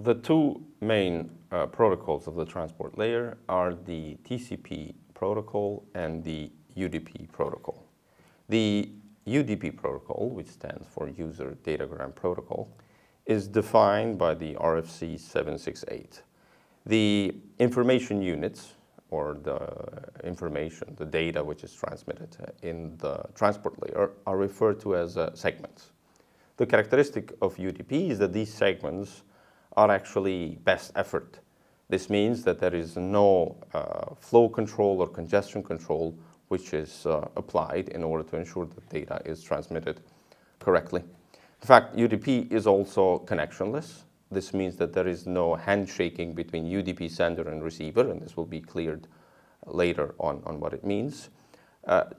the two main protocols of the transport layer are the TCP protocol and the UDP protocol. The UDP protocol, which stands for User Datagram Protocol, is defined by the RFC 768. The information units, or the data which is transmitted in the transport layer, are referred to as segments. The characteristic of UDP is that these segments are actually best effort. This means that there is no flow control or congestion control which is applied in order to ensure that data is transmitted correctly. In fact, UDP is also connectionless. This means that there is no handshaking between UDP sender and receiver, and this will be cleared later on what it means.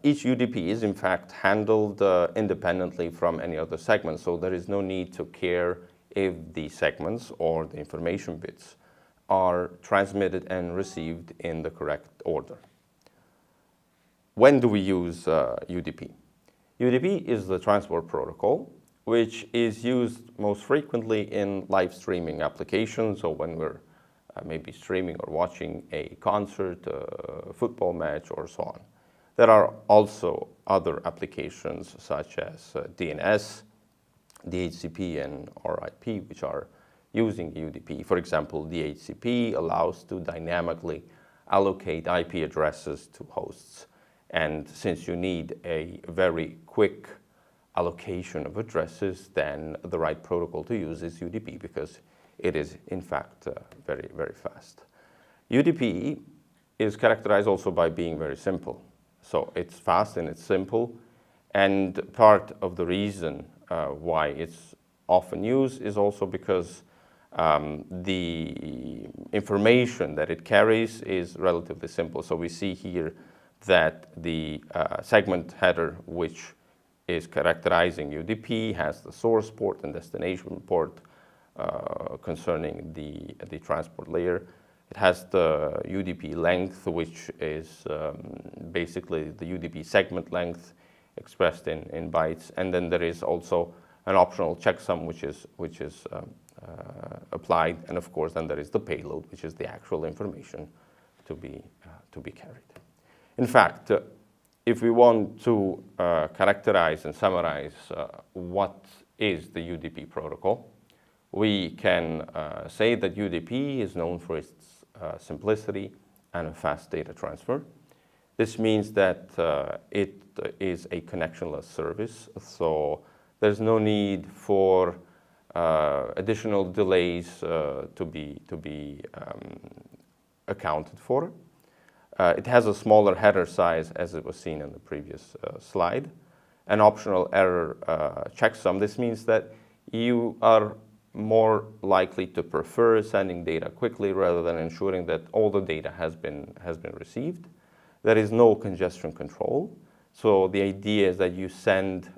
Each UDP is in fact handled independently from any other segment, so there is no need to care if the segments or the information bits are transmitted and received in the correct order. When do we use UDP? UDP is the transport protocol which is used most frequently in live streaming applications, so when we're maybe streaming or watching a concert, a football match, or so on. There are also other applications such as DNS, DHCP, and RIP, which are using UDP. For example, DHCP allows to dynamically allocate IP addresses to hosts. And since you need a very quick allocation of addresses, then the right protocol to use is UDP because it is in fact very, very fast. UDP is characterized also by being very simple. So it's fast and it's simple, and part of the reason why it's often used is also because the information that it carries is relatively simple. So we see here that the segment header, which is characterizing UDP, has the source port and destination port concerning the transport layer. It has the UDP length, which is basically the UDP segment length expressed in bytes, and then there is also an optional checksum which is applied, and of course then there is the payload, which is the actual information to be carried. In fact, if we want to characterize and summarize what is the UDP protocol, we can say that UDP is known for its simplicity and fast data transfer. This means that it is a connectionless service, so there's no need for additional delays to be accounted for. It has a smaller header size, as it was seen in the previous slide. An optional error checksum. This means that you are more likely to prefer sending data quickly rather than ensuring that all the data has been received. There is no congestion control. So the idea is that you send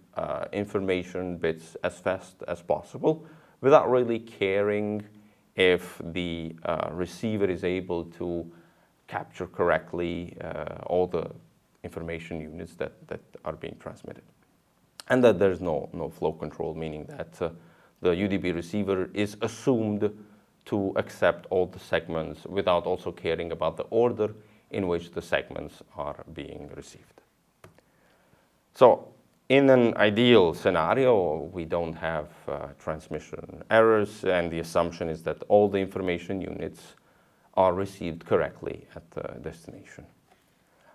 information bits as fast as possible without really caring if the receiver is able to capture correctly all the information units that are being transmitted. And that there's no flow control, meaning that the UDP receiver is assumed to accept all the segments without also caring about the order in which the segments are being received. So in an ideal scenario, we don't have transmission errors, and the assumption is that all the information units are received correctly at the destination.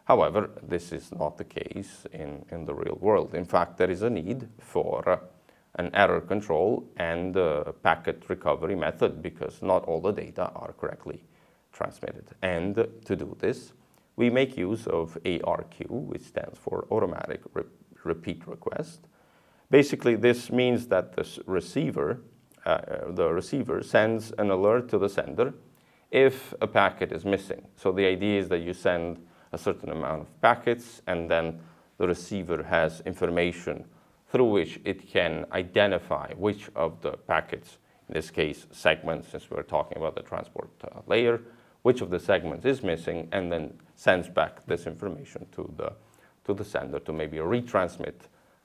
However, this is not the case in the real world. In fact, there is a need for an error control and a packet recovery method because not all the data are correctly transmitted. And to do this, we make use of ARQ, which stands for Automatic Repeat Request. Basically, this means that the receiver sends an alert to the sender if a packet is missing. So the idea is that you send a certain amount of packets, and then the receiver has information through which it can identify which of the packets, in this case segments, since we're talking about the transport layer, which of the segments is missing, and then sends back this information to the sender to maybe retransmit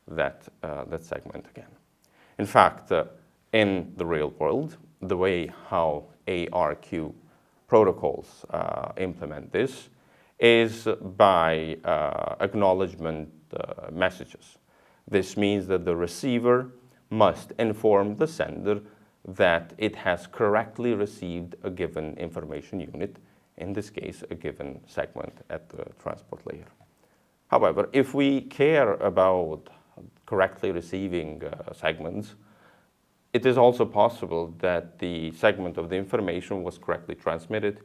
that segment again. In fact, in the real world, the way how ARQ protocols implement this is by acknowledgement messages. This means that the receiver must inform the sender that it has correctly received a given information unit, in this case, a given segment at the transport layer. However, if we care about correctly receiving segments, it is also possible that the segment of the information was correctly transmitted,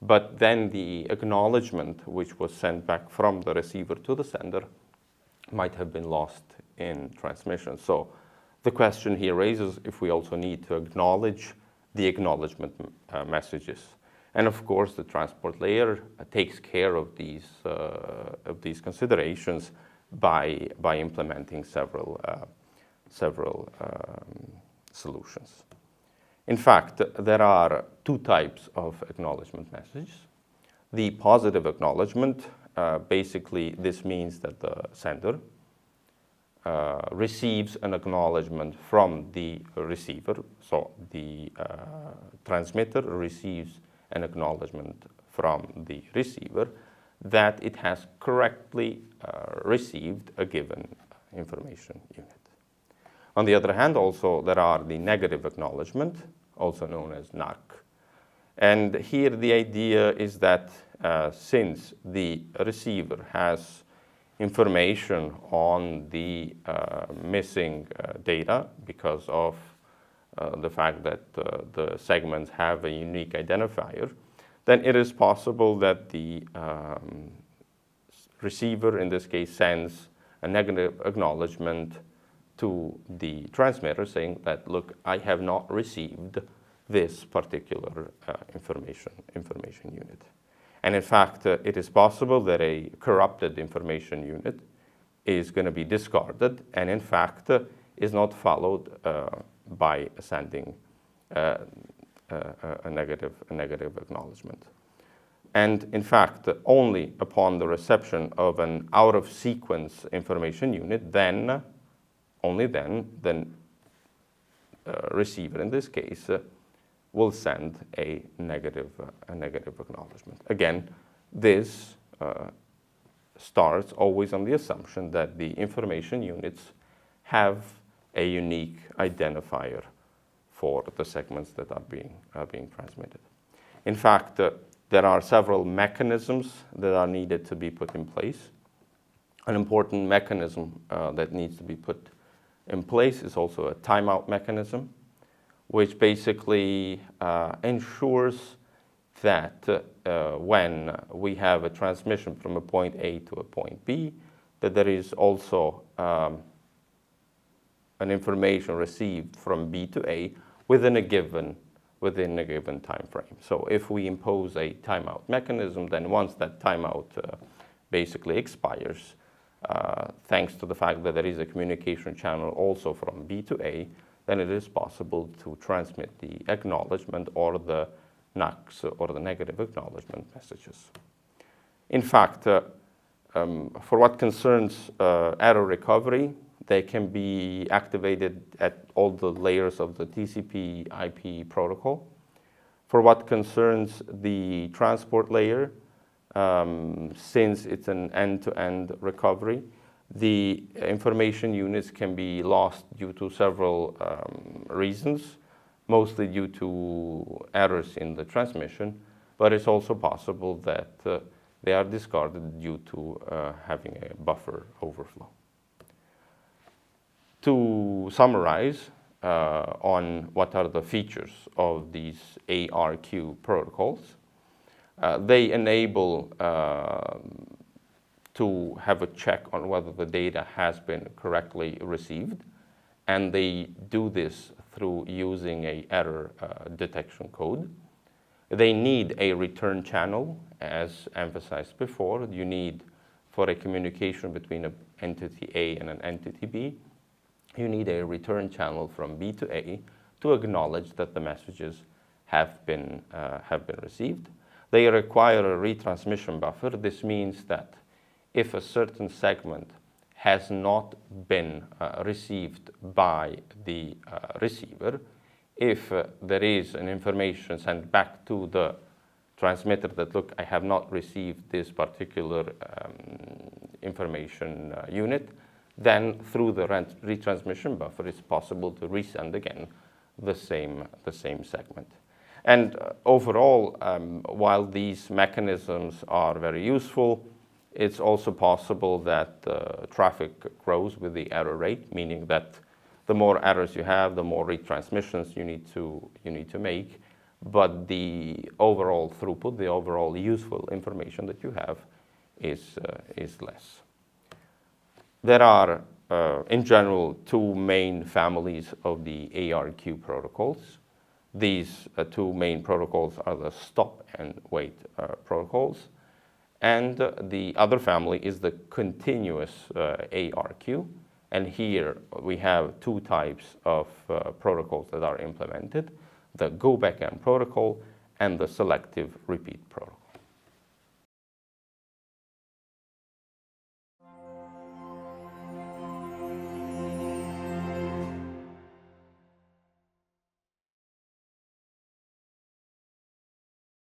but then the acknowledgement which was sent back from the receiver to the sender might have been lost in transmission. So the question here raises if we also need to acknowledge the acknowledgement messages. And of course, the transport layer takes care of these considerations by implementing several solutions. In fact, there are two types of acknowledgement messages. The positive acknowledgement, basically this means that the sender receives an acknowledgement from the receiver. So the transmitter receives an acknowledgement from the receiver that it has correctly received a given information unit. On the other hand, also there are the negative acknowledgement, also known as NARC. And here the idea is that since the receiver has information on the missing data because of the fact that the segments have a unique identifier, then it is possible that the receiver, in this case, sends a negative acknowledgement to the transmitter saying that, look, I have not received this particular information unit. And in fact, it is possible that a corrupted information unit is going to be discarded and in fact is not followed by sending a negative acknowledgement. And in fact, only upon the reception of an out-of-sequence information unit, only then, the receiver in this case will send a negative acknowledgement. Again, this starts always on the assumption that the information units have a unique identifier for the segments that are being transmitted. In fact, there are several mechanisms that are needed to be put in place. An important mechanism that needs to be put in place is also a timeout mechanism, which basically ensures that when we have a transmission from a point A to a point B, that there is also an information received from B to A within a given time frame. So if we impose a timeout mechanism, then once that timeout basically expires, thanks to the fact that there is a communication channel also from B to A, then it is possible to transmit the acknowledgement or the NACs or the negative acknowledgement messages. In fact, for what concerns error recovery, they can be activated at all the layers of the TCP/IP protocol. For what concerns the transport layer, since it's an end-to-end recovery, the information units can be lost due to several reasons, mostly due to errors in the transmission, but it's also possible that they are discarded due to having a buffer overflow. To summarize on what are the features of these ARQ protocols, they enable to have a check on whether the data has been correctly received, and they do this through using an error detection code. They need a return channel, as emphasized before. You need, for a communication between an entity A and an entity B, you need a return channel from B to A to acknowledge that the messages have been received. They require a retransmission buffer. This means that if a certain segment has not been received by the receiver, if there is an information sent back to the transmitter that, look, I have not received this particular information unit, then through the retransmission buffer, it's possible to resend again the same segment. And overall, while these mechanisms are very useful, it's also possible that traffic grows with the error rate, meaning that the more errors you have, the more retransmissions you need to make, but the overall throughput, the overall useful information that you have is less. There are, in general, two main families of the ARQ protocols. These two main protocols are the stop and wait protocols. And the other family is the continuous ARQ. And here we have two types of protocols that are implemented, the go back N protocol and the selective repeat protocol.